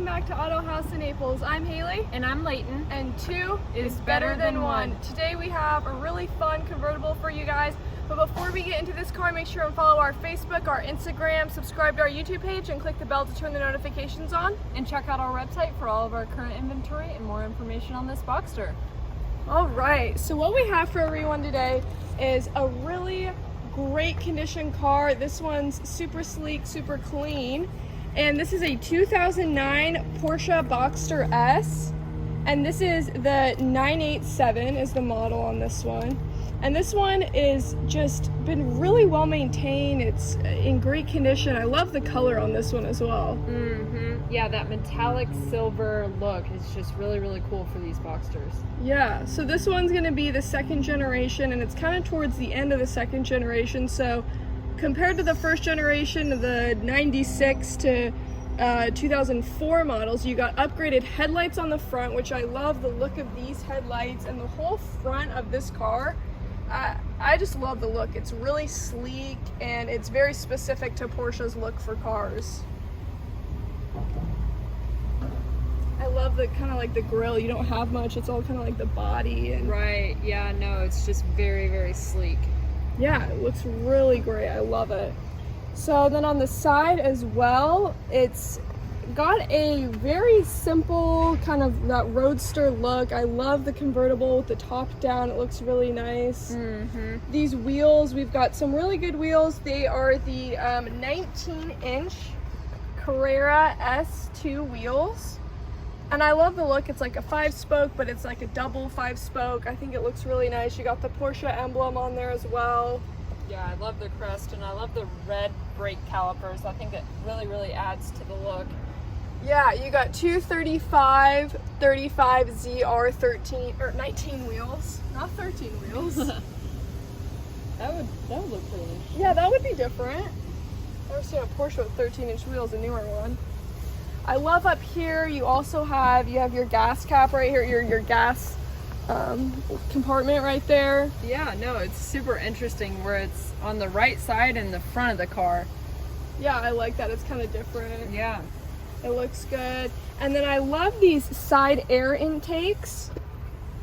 welcome back to Autohaus of Naples. I'm Haley. And I'm Leyton. And two is better than one. Today we have a really fun convertible for you guys. But before we get into this car, make sure and follow our Facebook, our Instagram, subscribe to our YouTube page, and click the bell to turn the notifications on. And check out our website for all of our current inventory and more information on this Boxster. All right, so what we have for everyone today is a really great condition car. This one's super sleek, super clean. And this is a 2009 Porsche Boxster S. And this is the 987 is the model on this one. And this one is just been really well maintained. It's in great condition. I love the color on this one as well. Yeah, that metallic silver look is just really, really cool for these Boxsters. Yeah, so this one's gonna be the second generation, and it's kind of towards the end of the second generation. So compared to the first generation of the 96 to 2004 models, you got upgraded headlights on the front, which I love the look of these headlights, and the whole front of this car. I just love the look. It's really sleek and it's very specific to Porsche's look for cars. I love the kind of like the grille. You don't have much. It's all kind of like the body. And right, yeah, no, it's just very, very sleek. Yeah, it looks really great. I love it. So then on the side as well, it's got a very simple kind of that roadster look. I love the convertible with the top down. It looks really nice. These wheels, we've got some really good wheels. They are the 19-inch Carrera S II Wheels. And I love the look. It's like a 5-spoke, but it's like a double 5-spoke. I think it looks really nice. You got the Porsche emblem on there as well. Yeah, I love the crest, and I love the red brake calipers. I think it really, really adds to the look. Yeah, you got two 35 ZR13 or 19 wheels, not 13 wheels. That would look pretty interesting. Yeah, that would be different. I've never seen a Porsche with 13-inch wheels, a newer one. I love up here. You also have your gas cap right here, your gas compartment right there. Yeah, no, it's super interesting where it's on the right side in the front of the car. Yeah, I like that. It's kind of different. Yeah. It looks good. And then I love these side air intakes.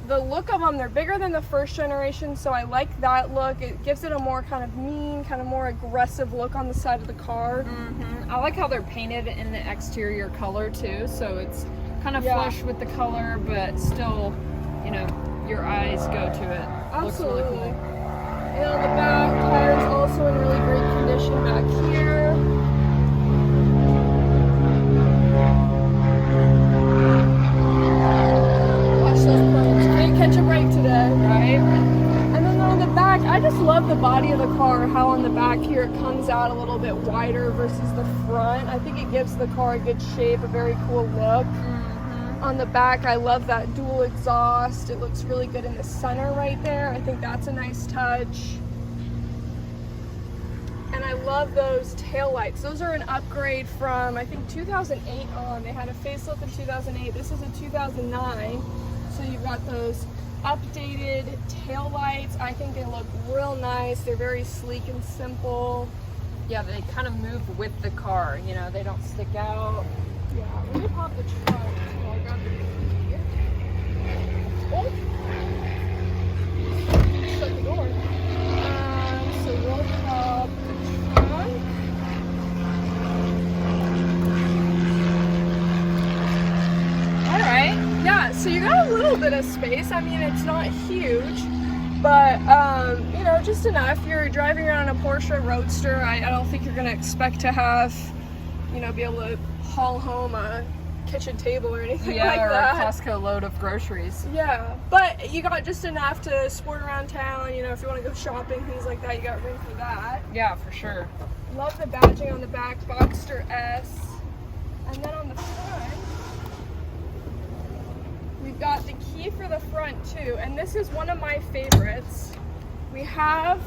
The look of them, they're bigger than the first generation, so I like that look. It gives it a more kind of mean, kind of more aggressive look on the side of the car. I like how they're painted in the exterior color too, so it's kind of flush with the color, but still, you know, your eyes go to it. Absolutely. Looks really cool. And on the back, tires also in really great condition back here. Watch those pros. Can't catch a break today, right? And then on the back, I just love the body of the car, how on the back here it comes out a little bit wider versus the front. I think it gives the car a good shape, a very cool look. On the back, I love that dual exhaust. It looks really good in the center right there. I think that's a nice touch. And I love those taillights. Those are an upgrade from, I think, 2008 on. They had a facelift in 2008. This is a 2009. So you've got those updated taillights. I think they look real nice. They're very sleek and simple. Yeah, they kind of move with the car, you know, they don't stick out. Yeah, let me pop the trunk while I grab the key. Oh! Shut the door. So we'll pop the trunk. Alright, yeah, so you got a little bit of space. I mean, it's not huge, but, you know, just enough. You're driving around a Porsche Roadster. I don't think you're going to expect to have, you know, be able to haul home a kitchen table or anything like that. Yeah, or a Costco load of groceries. Yeah, but you got just enough to sport around town. You know, if you want to go shopping, things like that, you got room for that. Yeah, for sure. Love the badging on the back, Boxster S. And then on the front, we've got the key for the front too. And this is one of my favorites. We have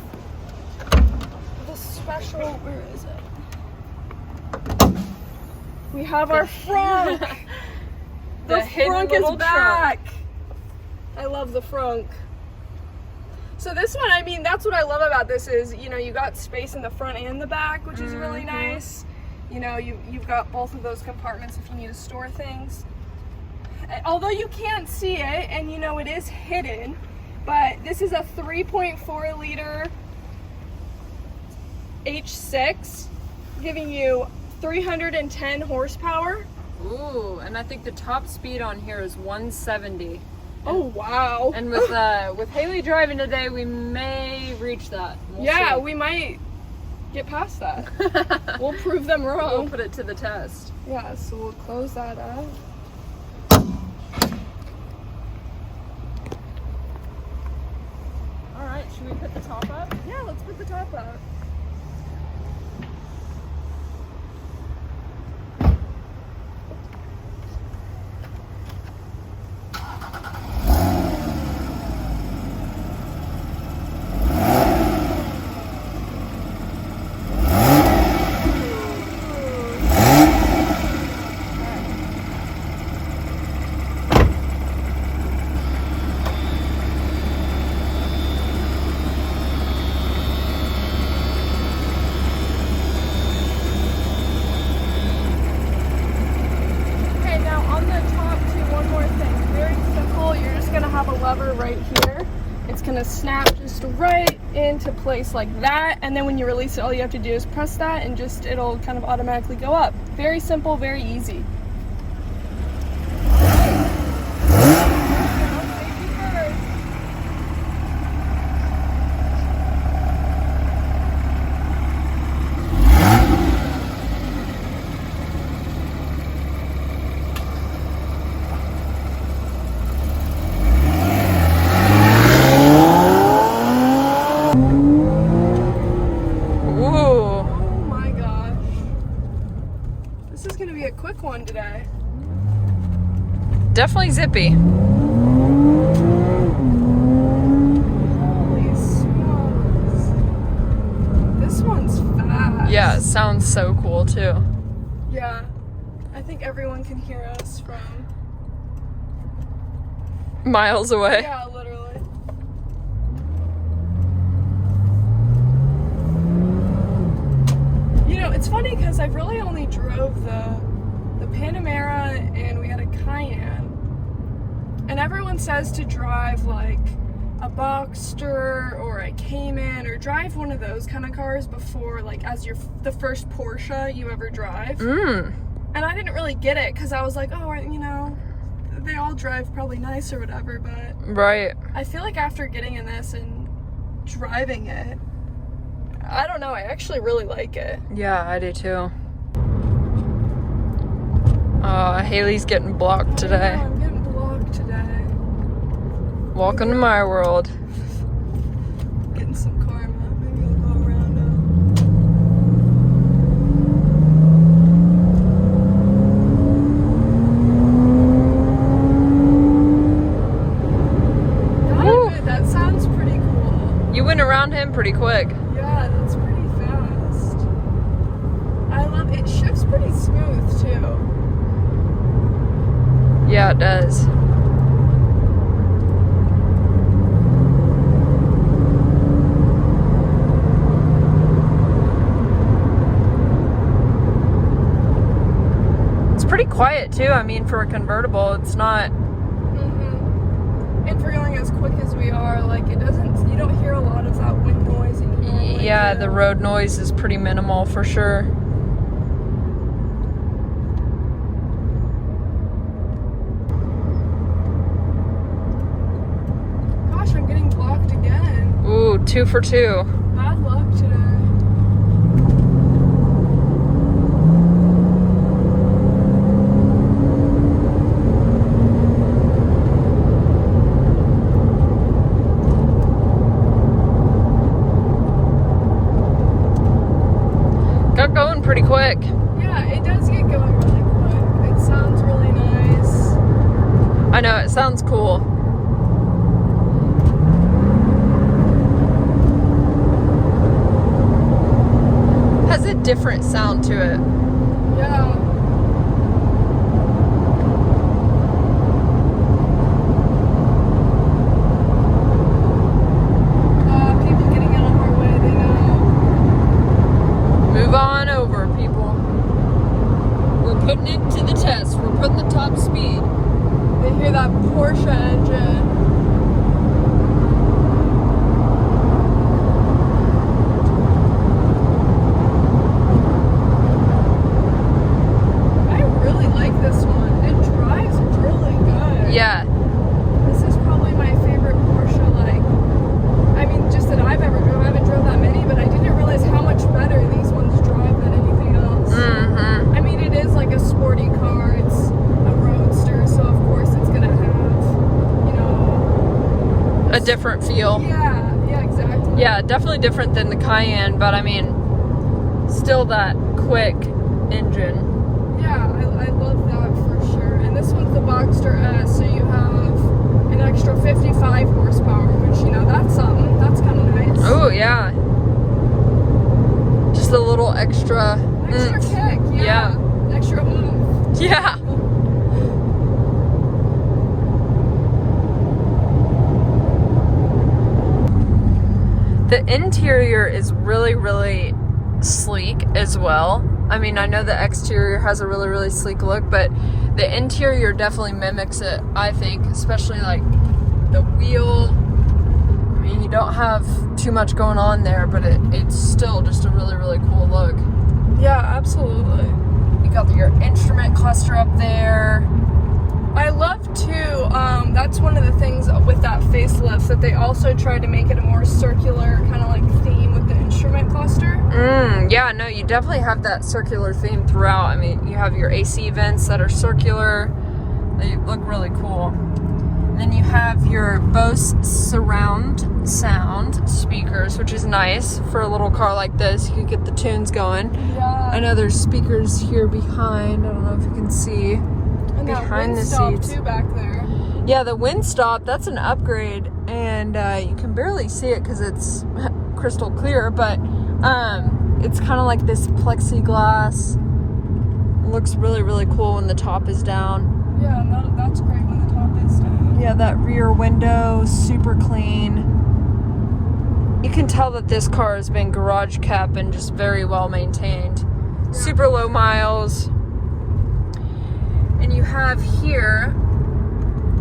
the special, where is it? We have our frunk. The frunk is back. I love the frunk. So this one, I mean, that's what I love about this is, you know, you got space in the front and the back, which is really nice. You know, you've got both of those compartments if you need to store things. Although you can't see it, and you know it is hidden, but this is a 3.4 liter H6, giving you 310 horsepower. Ooh, and I think the top speed on here is 170. Oh wow! And with Haley driving today, we may reach that. Yeah, we might get past that. We'll prove them wrong. We'll put it to the test. Yeah, so we'll close that up. All right, should we put the top up? Yeah, let's put the top up. Right here, it's gonna snap just right into place like that, and then when you release it, all you have to do is press that and just it'll kind of automatically go up. Very simple, very easy. One today. Definitely zippy. Holy smokes. This one's fast. Yeah, it sounds so cool too. Yeah. I think everyone can hear us from miles away. Yeah, literally. You know, it's funny because I've really only drove the Panamera and we had a Cayenne, and everyone says to drive like a Boxster or a Cayman or drive one of those kind of cars before, like, as the first Porsche you ever drive. And I didn't really get it because I was like, oh, you know, they all drive probably nice or whatever, but right. I feel like after getting in this and driving it, I don't know, I actually really like it. Yeah, I do too. Haley's getting blocked today. I'm getting blocked today. Welcome to my world. Getting some karma. Maybe I'll go around now. That sounds pretty cool. You went around him pretty quick. Yeah, that's pretty fast. I love it. It shifts pretty smooth too. Yeah, it does. It's pretty quiet too. I mean, for a convertible, it's not. And for going as quick as we are, like, it doesn't, you don't hear a lot of that wind noise. Yeah, the road noise is pretty minimal for sure. I'm getting blocked again. Ooh, 2 for 2. Bad luck today. Got going pretty quick. Yeah, it does get going really quick. It sounds really nice. I know, it sounds cool. Has a different sound to it. Yeah. People getting out of our way, they know. Move on over, people. speed. They hear that Porsche engine. I really like this one. It drives really good. Yeah. This is probably my favorite Porsche, like, I mean, just that I've ever drove. I haven't drove that many, but I didn't realize how much better these ones drive than anything else. Mm-hmm. I mean, it is like a sporty car. It's a roadster, so of course it's gonna have, you know, A different feel. yeah, exactly. Yeah, definitely different than the Cayenne, but I mean, still that quick engine. Yeah, I love that for sure. And this one's the Boxster S, so you have an extra 55 horsepower, which, you know, that's something. That's kind of nice. Oh, yeah. Just a little extra. Extra kick, yeah. Extra oomph. Yeah. The interior is really, really sleek as well. I mean, I know the exterior has a really, really sleek look, but the interior definitely mimics it, I think, especially like the wheel. I mean, you don't have too much going on there, but it's still just a really, really cool look. Yeah, absolutely. You got your instrument cluster up there. I love too, that's one of the things with that facelift, that they also tried to make it a more circular kind of like theme with the instrument cluster. Yeah, no, you definitely have that circular theme throughout. I mean, you have your AC vents that are circular. They look really cool. And then you have your Bose surround sound speakers, which is nice for a little car like this. You can get the tunes going. Yeah. I know there's speakers here behind. I don't know if you can see. And that Behind the Windstop seats. too back there. Yeah, the Windstop, that's an upgrade, and you can barely see it because it's crystal clear, but it's kind of like this plexiglass. It looks really, really cool when the top is down. Yeah, and that's great when the top is down. Yeah, that rear window, super clean. You can tell that this car has been garage kept and just very well maintained. Super low miles. And you have here,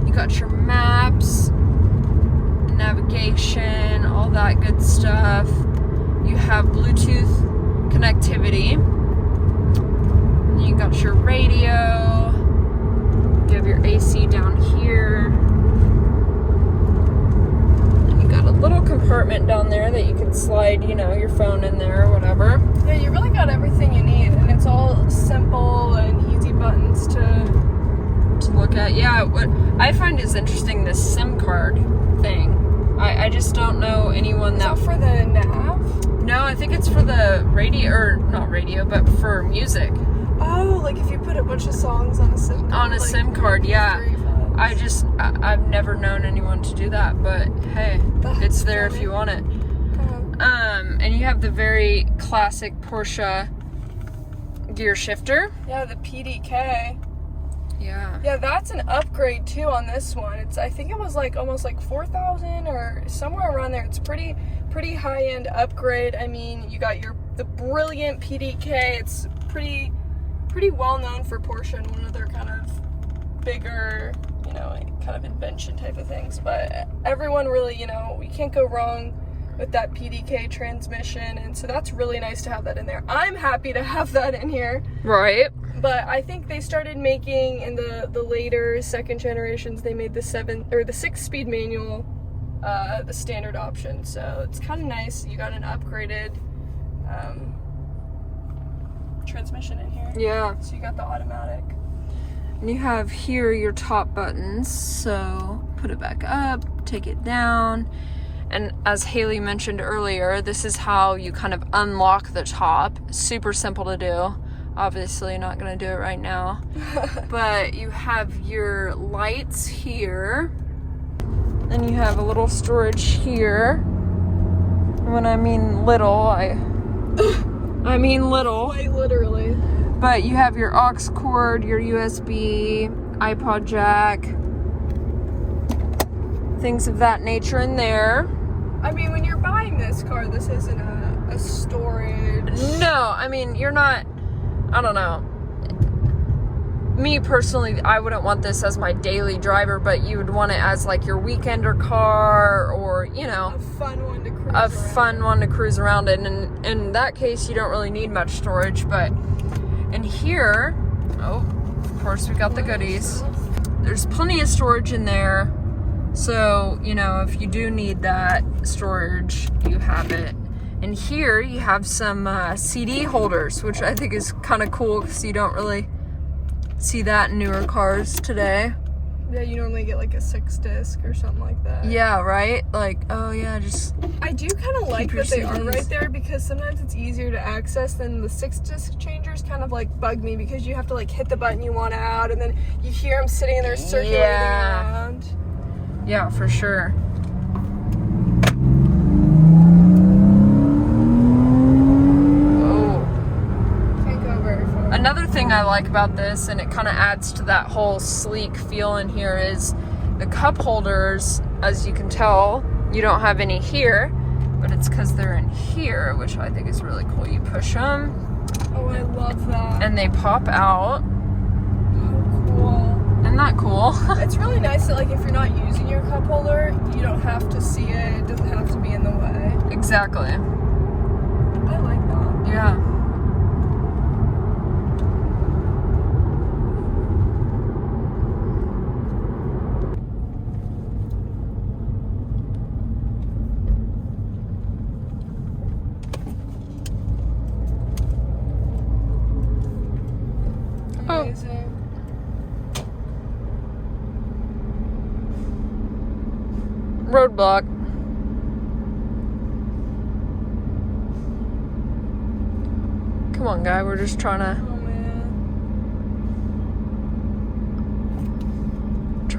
you got your maps, navigation, all that good stuff. You have Bluetooth connectivity. And you got your radio. You have your AC down here. And you got a little compartment down there that you can slide, you know, your phone in there or whatever. Yeah, you really got everything you need, and it's all simple and easy buttons to look at. Yeah, what I find is interesting, this SIM card thing. I just don't know anyone that for the nav? No, I think it's for the radio, or not radio, but for music. Oh, like if you put a bunch of songs on a SIM card. On a SIM card, yeah. I've never known anyone to do that, but hey, it's there if you want it. And you have the very classic Porsche gear shifter. Yeah, the PDK. Yeah. Yeah, that's an upgrade too on this one. I think it was like almost like 4,000 or somewhere around there. It's pretty high-end upgrade. I mean, you got the brilliant PDK. It's pretty well known for Porsche and one of their kind of bigger, you know, kind of invention type of things. But everyone really, you know, we can't go wrong with that PDK transmission, and so that's really nice to have that in there. I'm happy to have that in here. Right. But I think they started making in the later second generations, they made the 6-speed manual the standard option. So it's kind of nice. You got an upgraded transmission in here. Yeah. So you got the automatic. And you have here your top buttons. So put it back up, take it down. And as Haley mentioned earlier, this is how you kind of unlock the top. Super simple to do. Obviously not going to do it right now. But you have your lights here. Then you have a little storage here. When I mean little, I mean little. Quite literally. But you have your aux cord, your USB, iPod jack, things of that nature in there. I mean, when you're buying this car, this isn't a storage. No, I mean, you're not, I don't know. me personally, I wouldn't want this as my daily driver, but you would want it as like your weekender car, or, you know, A fun one to cruise a around. fun one to cruise around in. And in that case, you don't really need much storage. But in here, oh, of course, we got the goodies. There's plenty of storage in there. So, you know, if you do need that storage, you have it. And here you have some CD holders, which I think is kind of cool because you don't really see that in newer cars today. Yeah, you normally get like a 6-disc or something like that. Yeah, right? Like, oh yeah, just... I do kind of like your that they are CDs. right there, because sometimes it's easier to access than the 6-disc changers. Kind of like bug me because you have to like hit the button you want out, and then you hear them sitting in there circulating around. Yeah, for sure. Can't go very far. Another thing I like about this, and it kind of adds to that whole sleek feel in here, is the cup holders. As you can tell, you don't have any here, but it's because they're in here, which I think is really cool. You push them. Oh, I love that. And they pop out. How cool. Isn't that cool? It's really nice that, like, if you're not using your cup holder, you don't have to see it. It doesn't have to be in the way. Exactly. I like that. Yeah. Amazing. Roadblock. Come on, guy. We're just trying Oh, man.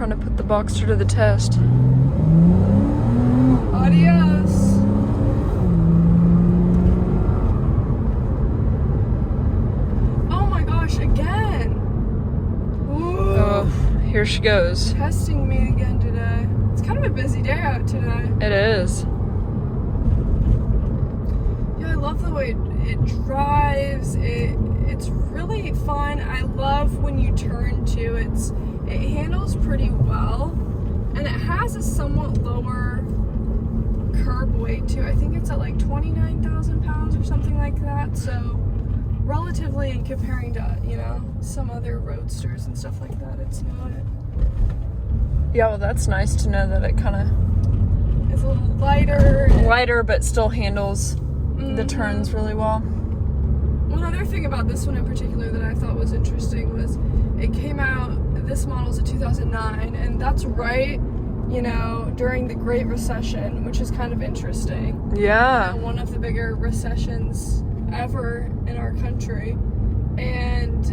to put the Boxster to the test. Adios. Oh my gosh, again. Ooh. Oh, here she goes. Testing me again today. It's kind of a busy day out today. It is. Yeah, I love the way it drives. It's really fun. I love when you turn too. It handles pretty well, and it has a somewhat lower curb weight too. I think it's at like 29,000 pounds or something like that. So relatively, in comparing to, you know, some other roadsters and stuff like that, it's not. Yeah, well, that's nice to know that it kind of It's a little lighter. lighter, but still handles the turns really well. One other thing about this one in particular that I thought was interesting was it came out, this model's a 2009, and that's right, you know, during the Great Recession, which is kind of interesting. Yeah. One of the bigger recessions ever in our country. And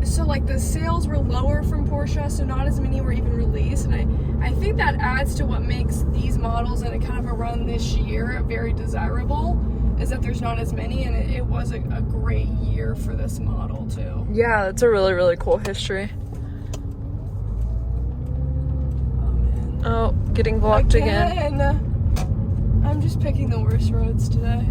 so like the sales were lower from Porsche, so not as many were even released, and I think that adds to what makes these models in a kind of a run this year very desirable, is that there's not as many, and it was a great year for this model too. Yeah, that's a really, really cool history. Oh man. Oh, getting blocked again. I'm just picking the worst roads today.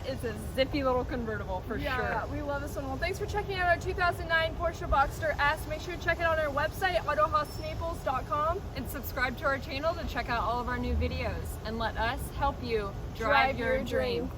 That is a zippy little convertible for sure. Yeah, we love this one. Well, thanks for checking out our 2009 Porsche Boxster S. Make sure to check it out on our website, autohausnaples.com. And subscribe to our channel to check out all of our new videos. And let us help you drive your dream.